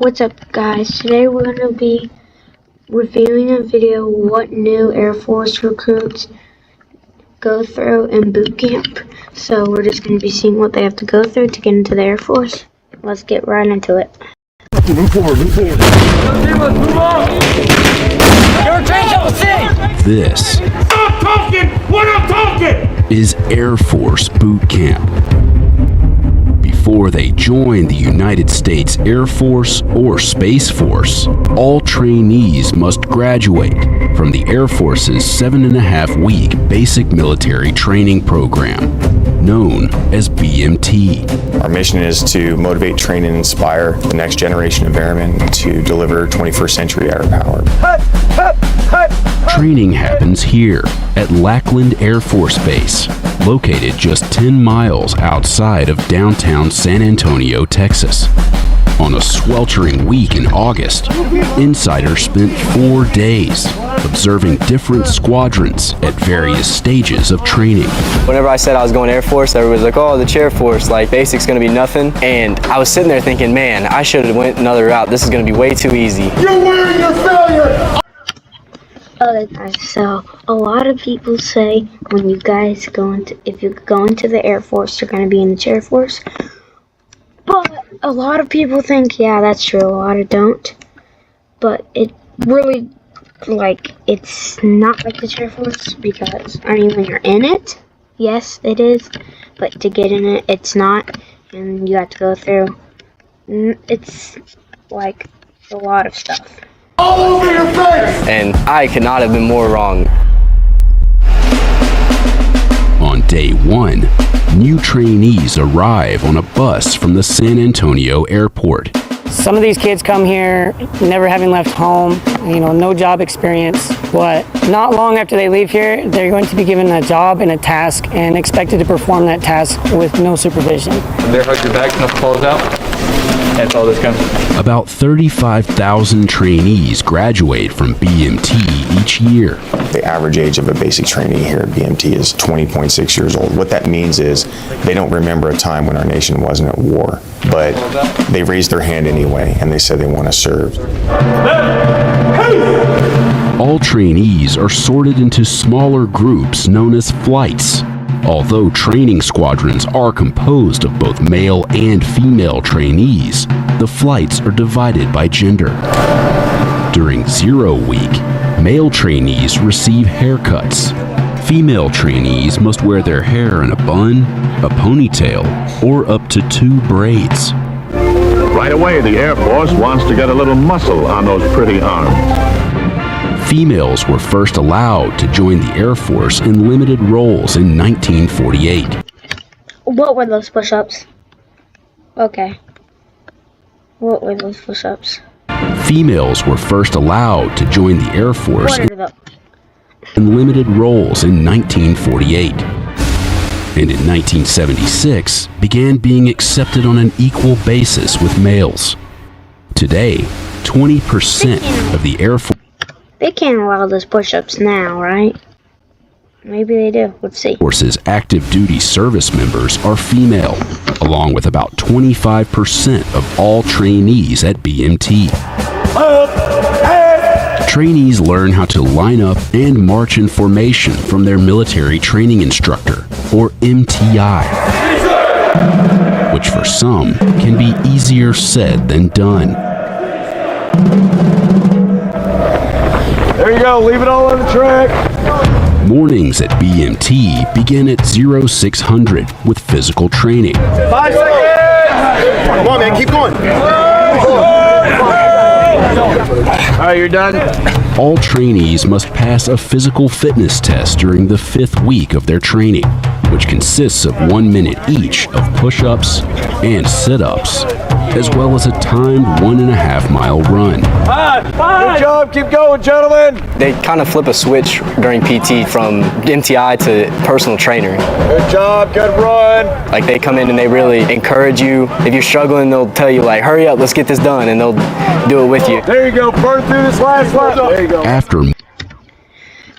What's up, guys? Today we're going to be reviewing a video what new Air Force recruits go through in boot camp. So we're just going to be seeing what they have to go through to get into the Air Force. Let's get right into it. This is Air Force boot camp. Before they join the United States Air Force or Space Force, all trainees must graduate from the Air Force's 7.5-week basic military training program, known as BMT. Our mission is to motivate, train, and inspire the next generation of airmen to deliver 21st century air power. Training happens here at Lackland Air Force Base, located just 10 miles outside of downtown San Antonio, Texas. On a sweltering week in August, insiders spent 4 days observing different squadrons at various stages of training. Whenever I said I was going Air Force, everybody's like, oh, the Chair Force, like basic's gonna be nothing. And I was sitting there thinking, man, I should have went another route. This is gonna be way too easy. You're wearing your failure! Okay, guys, so a lot of people say when you guys go into, if you go into the Air Force, you're going to be in the Chair Force. But a lot of people think, yeah, that's true. A lot of don't. But it really, it's not like the Chair Force because, when you're in it, yes, it is. But to get in it, it's not. And you have to go through, it's like a lot of stuff. All over your face! And I could not have been more wrong. On day 1, new trainees arrive on a bus from the San Antonio airport. Some of these kids come here never having left home, no job experience, but not long after they leave here, they're going to be given a job and a task and expected to perform that task with no supervision. There, hug your bags, enough falls out. That's all this comes. About 35,000 trainees graduate from BMT each year. The average age of a basic trainee here at BMT is 20.6 years old. What that means is they don't remember a time when our nation wasn't at war, but they raised their hand anyway and they said they want to serve. All trainees are sorted into smaller groups known as flights. Although training squadrons are composed of both male and female trainees, the flights are divided by gender. During 0 week, male trainees receive haircuts. Female trainees must wear their hair in a bun, a ponytail, or up to 2 braids. Right away, the Air Force wants to get a little muscle on those pretty arms. Females were first allowed to join the Air Force in limited roles in 1948. What were those push-ups? Okay. What were those push-ups? Females were first allowed to join the Air Force in limited roles in 1948. And in 1976, began being accepted on an equal basis with males. Today, 20% of the Air Force... They can't allow those push-ups now, right? Maybe they do. Let's see. Force's active duty service members are female, along with about 25% of all trainees at BMT. Trainees learn how to line up and march in formation from their military training instructor, or MTI, which for some can be easier said than done. There you go, leave it all on the track. Mornings at BMT begin at 0600 with physical training. 5 seconds! Come on, man, keep going. All right, you're done. All trainees must pass a physical fitness test during the 5th week of their training, which consists of 1 minute each of push-ups and sit-ups, as well as a timed 1.5-mile run. Good job, keep going, gentlemen. They kind of flip a switch during PT from MTI to personal trainer. Good job, good run. Like they come in and they really encourage you. If you're struggling, they'll tell you like, hurry up, let's get this done, and they'll do it with you. There you go, burn through this last lap. There you go.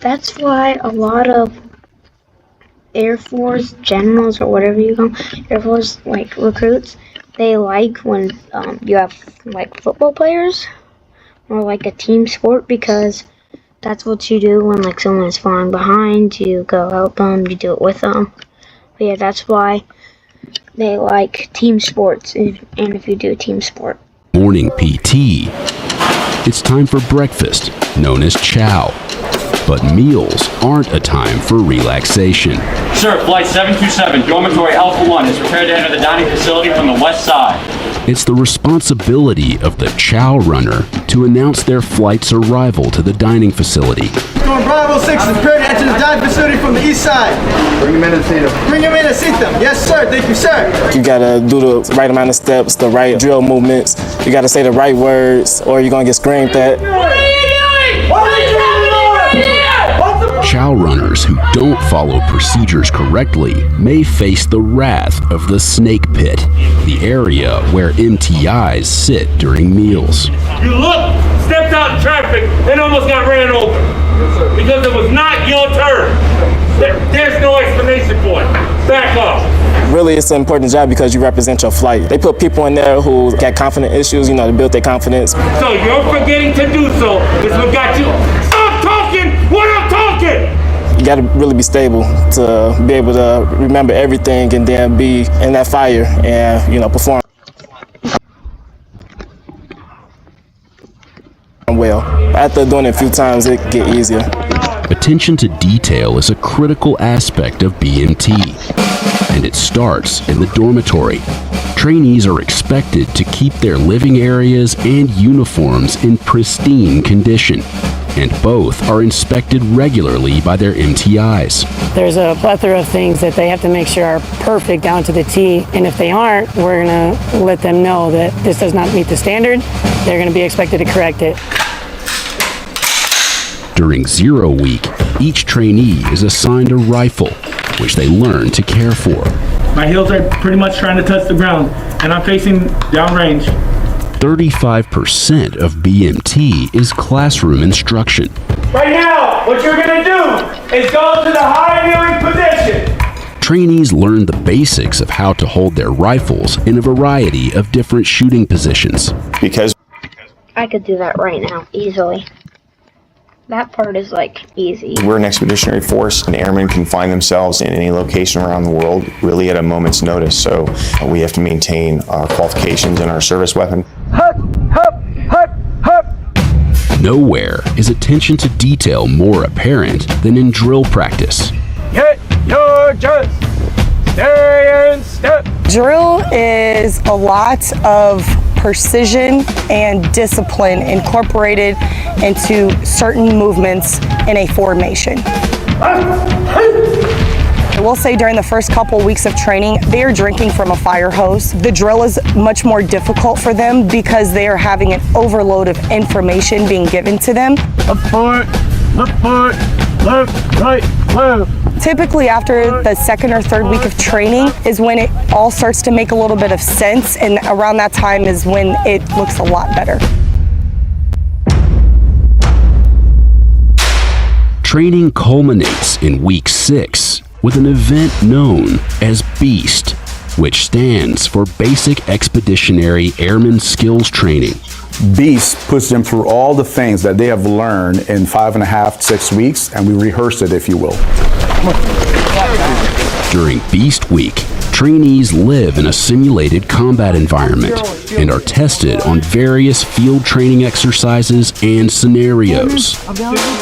That's why a lot of Air Force generals or whatever you call them, Air Force recruits, they like when you have like football players or like a team sport, because that's what you do when like someone is falling behind. You go help them, you do it with them. But yeah, that's why they like team sports, and if you do a team sport. Morning PT. It's time for breakfast, known as chow. But meals aren't a time for relaxation. Sir, flight 727, dormitory Alpha 1 is prepared to enter the dining facility from the west side. It's the responsibility of the chow runner to announce their flight's arrival to the dining facility. Going Bravo 6 is prepared to enter the dining facility from the east side. Bring him in and seat him. Bring him in and seat them. Yes, sir. Thank you, sir. You gotta do the right amount of steps, the right drill movements. You gotta say the right words, or you're gonna get screamed at. Chow runners who don't follow procedures correctly may face the wrath of the snake pit, the area where MTIs sit during meals. You stepped out in traffic and almost got ran over because it was not your turn. There's no explanation for it. Back off. Really, it's an important job because you represent your flight. They put people in there who got confidence issues, to build their confidence. So you're forgetting to do so is what got you. Stop talking when I'm talking! You gotta really be stable to be able to remember everything and then be in that fire and, perform well. After doing it a few times, it get easier. Attention to detail is a critical aspect of BMT, and it starts in the dormitory. Trainees are expected to keep their living areas and uniforms in pristine condition, and both are inspected regularly by their MTIs. There's a plethora of things that they have to make sure are perfect down to the T, and if they aren't, we're gonna let them know that this does not meet the standard. They're gonna be expected to correct it. During 0 week, each trainee is assigned a rifle, which they learn to care for. My heels are pretty much trying to touch the ground, and I'm facing downrange. 35% of BMT is classroom instruction. Right now, what you're gonna do is go to the high kneeling position. Trainees learn the basics of how to hold their rifles in a variety of different shooting positions. Because I could do that right now, easily. That part is easy. we're an expeditionary force, and airmen can find themselves in any location around the world really at a moment's notice. So we have to maintain our qualifications and our service weapon. Nowhere is attention to detail more apparent than in drill practice. Get your jump. Stay in step. Drill is a lot of precision and discipline incorporated into certain movements in a formation. I will say during the first couple weeks of training, they are drinking from a fire hose. The drill is much more difficult for them because they are having an overload of information being given to them. Left foot, left, right, left. Typically after the second or third week of training is when it all starts to make a little bit of sense, and around that time is when it looks a lot better. Training culminates in week 6 with an event known as BEAST, which stands for Basic Expeditionary Airman Skills Training. BEAST puts them through all the things that they have learned in 5.5 to 6 weeks, and we rehearse it, if you will. During BEAST Week, trainees live in a simulated combat environment and are tested on various field training exercises and scenarios.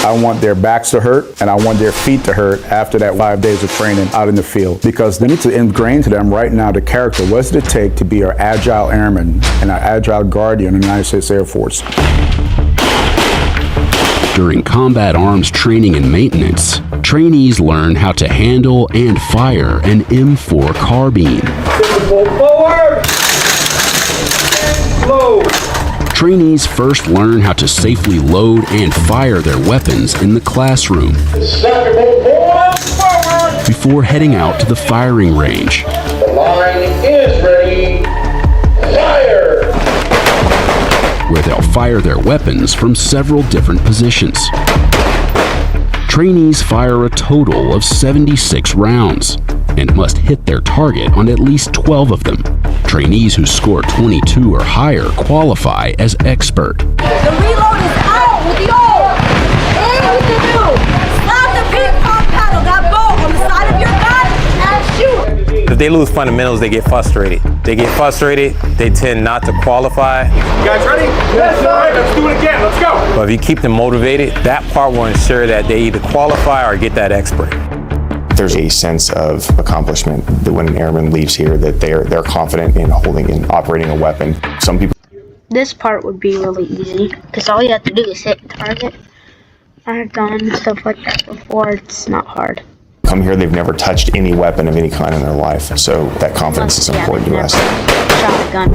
I want their backs to hurt, and I want their feet to hurt after that 5 days of training out in the field, because they need to ingrain to them right now the character. What does it take to be our agile airman and our agile guardian in the United States Air Force? During combat arms training and maintenance, trainees learn how to handle and fire an M4 carbine. Forward. Load. Trainees first learn how to safely load and fire their weapons in the classroom before heading out to the firing range. The line is ready. Fire! Where they'll fire their weapons from several different positions. Trainees fire a total of 76 rounds and must hit their target on at least 12 of them. Trainees who score 22 or higher qualify as expert. The reload is out with the old and with the new. Slap the big pump paddle, that bow on the side of your gun and shoot. If they lose fundamentals, they get frustrated. They tend not to qualify. You guys ready? Yes, sir. Let's do it again. Let's go. But if you keep them motivated, that part will ensure that they either qualify or get that expert. There's a sense of accomplishment that when an airman leaves here, that they're confident in holding and operating a weapon. Some people. This part would be really easy because all you have to do is hit and target. I've done stuff like that before. It's not hard. Come here, they've never touched any weapon of any kind in their life, so that confidence is important to us. Shot a gun.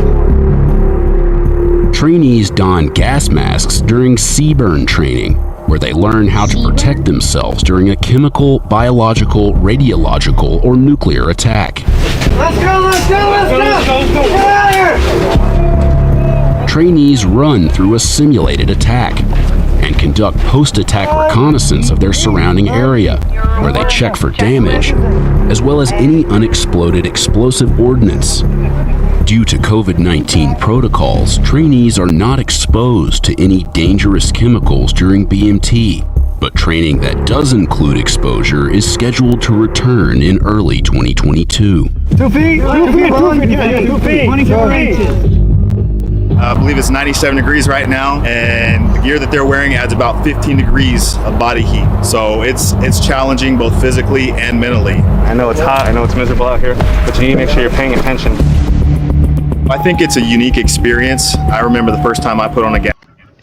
Trainees don gas masks during CBRN training, where they learn how to protect themselves during a chemical, biological, radiological, or nuclear attack. Let's go, let's go, let's go! Let's go. Get out of here! Trainees run through a simulated attack and conduct post-attack reconnaissance of their surrounding area, where they check for damage, as well as any unexploded explosive ordnance. Due to COVID-19 protocols, trainees are not exposed to any dangerous chemicals during BMT, but training that does include exposure is scheduled to return in early 2022. 2 feet, 2 feet, 2 feet, 24 inches. I believe it's 97 degrees right now, and the gear that they're wearing adds about 15 degrees of body heat. So it's challenging both physically and mentally. I know it's hot, I know it's miserable out here, but you need to make sure you're paying attention. I think it's a unique experience. I remember the first time I put on a gas.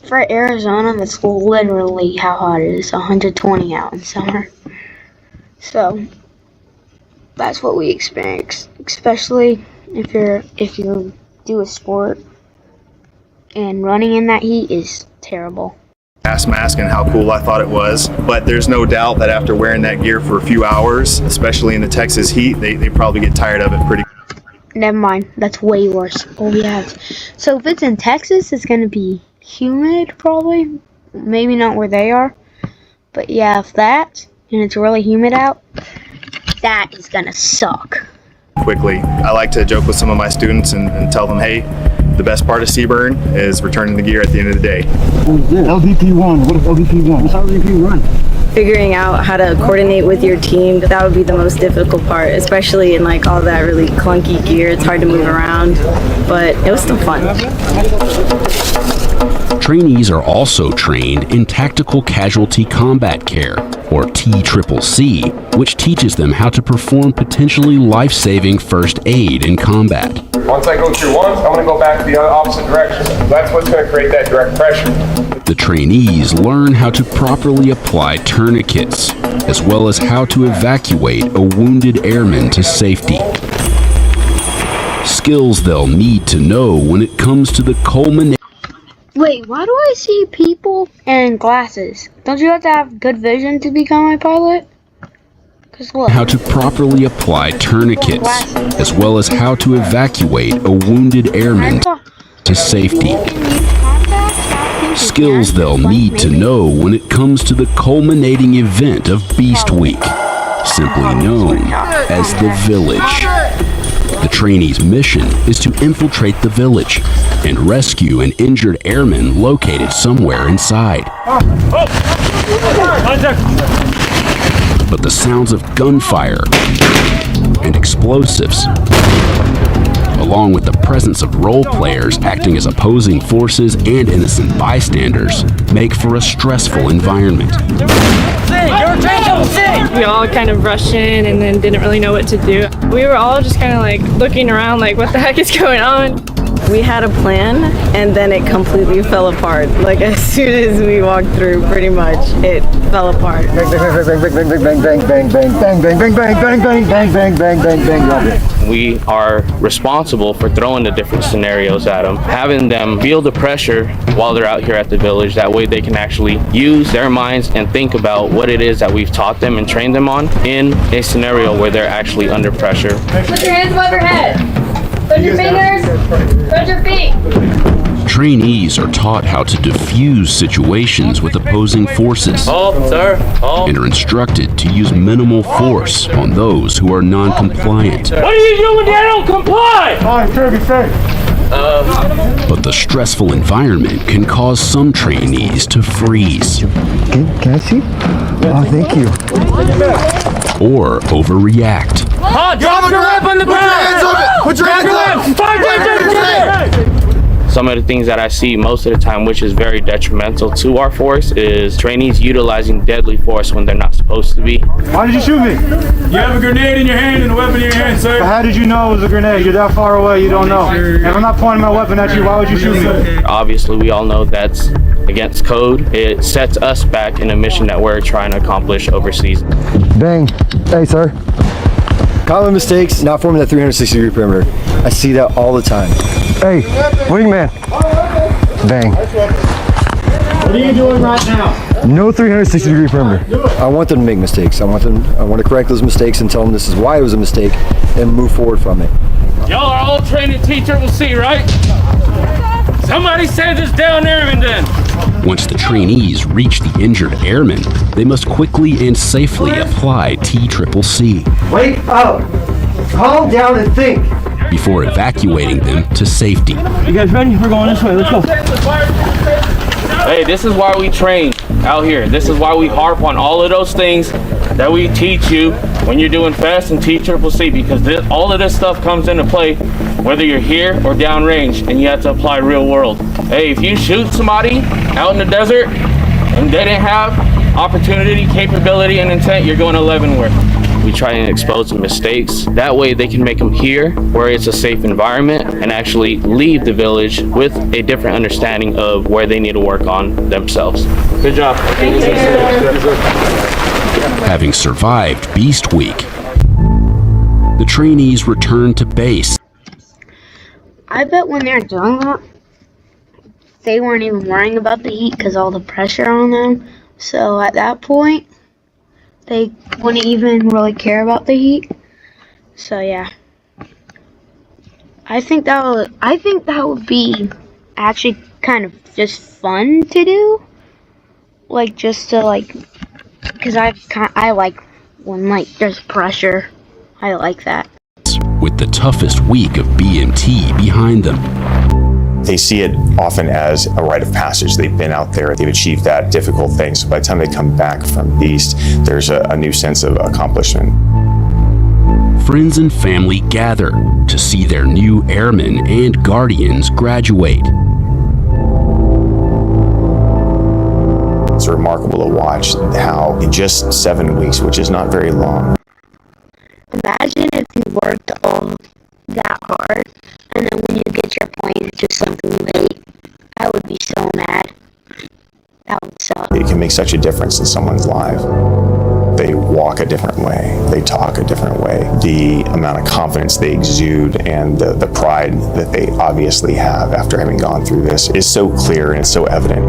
For Arizona, that's literally how hot it is, 120 out in summer. So that's what we experience, especially if you do a sport. And running in that heat is terrible. Gas mask and how cool I thought it was, but there's no doubt that after wearing that gear for a few hours, especially in the Texas heat, they probably get tired of it pretty. Never mind, that's way worse. Oh yeah. So if it's in Texas, it's gonna be humid probably. Maybe not where they are, but yeah, if that and it's really humid out, that is gonna suck. Quickly, I like to joke with some of my students and tell them, hey, the best part of CBRN is returning the gear at the end of the day. LDP1, what is LDP1? What's LDP1? Figuring out how to coordinate with your team, that would be the most difficult part, especially in like all that really clunky gear. It's hard to move around, but it was still fun. Trainees are also trained in Tactical Casualty Combat Care, or TCCC, which teaches them how to perform potentially life-saving first aid in combat. Once I go through once, I'm going to go back the opposite direction. That's what's going to create that direct pressure. The trainees learn how to properly apply tourniquets, as well as how to evacuate a wounded airman to safety. Skills they'll need to know when it comes to the culmination. Wait, why do I see people and glasses? Don't you have to have good vision to become a pilot? How to properly apply tourniquets, as well as how to evacuate a wounded airman to safety. Skills they'll need to know when it comes to the culminating event of Beast Week, simply known as the Village. The trainee's mission is to infiltrate the village and rescue an injured airman located somewhere inside. But the sounds of gunfire and explosives, along with the presence of role players acting as opposing forces and innocent bystanders, make for a stressful environment. We all kind of rushed in and then didn't really know what to do. We were all just kind of like looking around like, what the heck is going on? We had a plan and then it completely fell apart. Like as soon as we walked through, pretty much it fell apart. Bang, bang, bang, bang, bang, bang, bang, bang, bang, bang, bang, bang, bang, bang, bang, bang, bang. We are responsible for throwing the different scenarios at them, having them feel the pressure while they're out here at the village. That way they can actually use their minds and think about what it is that we've taught them and trained them on in a scenario where they're actually under pressure. Put your hands above your head. Put your fingers, put your feet. trainees are taught how to defuse situations with opposing forces and are instructed to use minimal force on those who are non-compliant. What do you do when they don't comply? But the stressful environment can cause some trainees to freeze. Can I see? Oh, thank you. Or overreact. Drop your weapon on the ground! Put your hands up! Some of the things that I see most of the time, which is very detrimental to our force, is trainees utilizing deadly force when they're not supposed to be. Why did you shoot me? You have a grenade in your hand and a weapon in your hand, sir. But how did you know it was a grenade? You're that far away, you don't know. And I'm not pointing my weapon at you, why would you shoot me? Obviously, we all know that's against code. It sets us back in a mission that we're trying to accomplish overseas. Bang. Hey, sir. Common mistakes, not forming that 360-degree perimeter. I see that all the time. Hey, wingman. Bang. What are you doing right now? No 360-degree perimeter. I want them to make mistakes. I want to correct those mistakes and tell them this is why it was a mistake and move forward from it. Y'all are all trained at T-Triple-C, right? Somebody send us down airmen then. Once the trainees reach the injured airmen, they must quickly and safely apply T-Triple-C. Wake up! Calm down and think! Before evacuating them to safety. You guys ready? We're going this way. Let's go. Hey, this is why we train out here. This is why we harp on all of those things that we teach you when you're doing fast and T-Triple-C, because all of this stuff comes into play whether you're here or downrange, and you have to apply real world. Hey, if you shoot somebody out in the desert and they didn't have opportunity, capability, and intent, you're going 11 work. We try and expose the mistakes. That way they can make them here where it's a safe environment and actually leave the village with a different understanding of where they need to work on themselves. Good job. Having survived Beast Week, the trainees return to base. I bet when they're doing that, they weren't even worrying about the heat because all the pressure on them. So at that point, they wouldn't even really care about the heat. So yeah, I think that would be actually kind of just fun to do, like just to because I like when there's pressure. I like that. With the toughest week of BMT behind them. They see it often as a rite of passage. They've been out there, they've achieved that difficult thing. So by the time they come back from Beast, there's a new sense of accomplishment. Friends and family gather to see their new airmen and guardians graduate. It's remarkable to watch how in just 7 weeks, which is not very long. Imagine if you worked all that hard and then when you get your point it's just something late. I would be so mad. That would suck. It can make such a difference in someone's life. They walk a different way. They talk a different way. The amount of confidence they exude and the pride that they obviously have after having gone through this is so clear and it's so evident.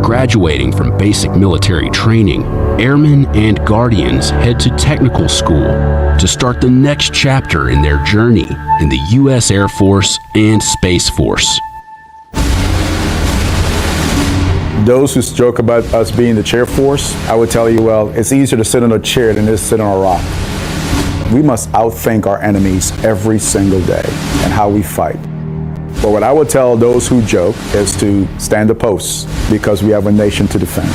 Graduating from basic military training, airmen and guardians head to technical school to start the next chapter in their journey in the U.S. Air Force and Space Force. Those who joke about us being the chair force, I would tell you, well, it's easier to sit on a chair than it is to sit on a rock. We must outthink our enemies every single day and how we fight. But what I would tell those who joke is to stand the posts because we have a nation to defend.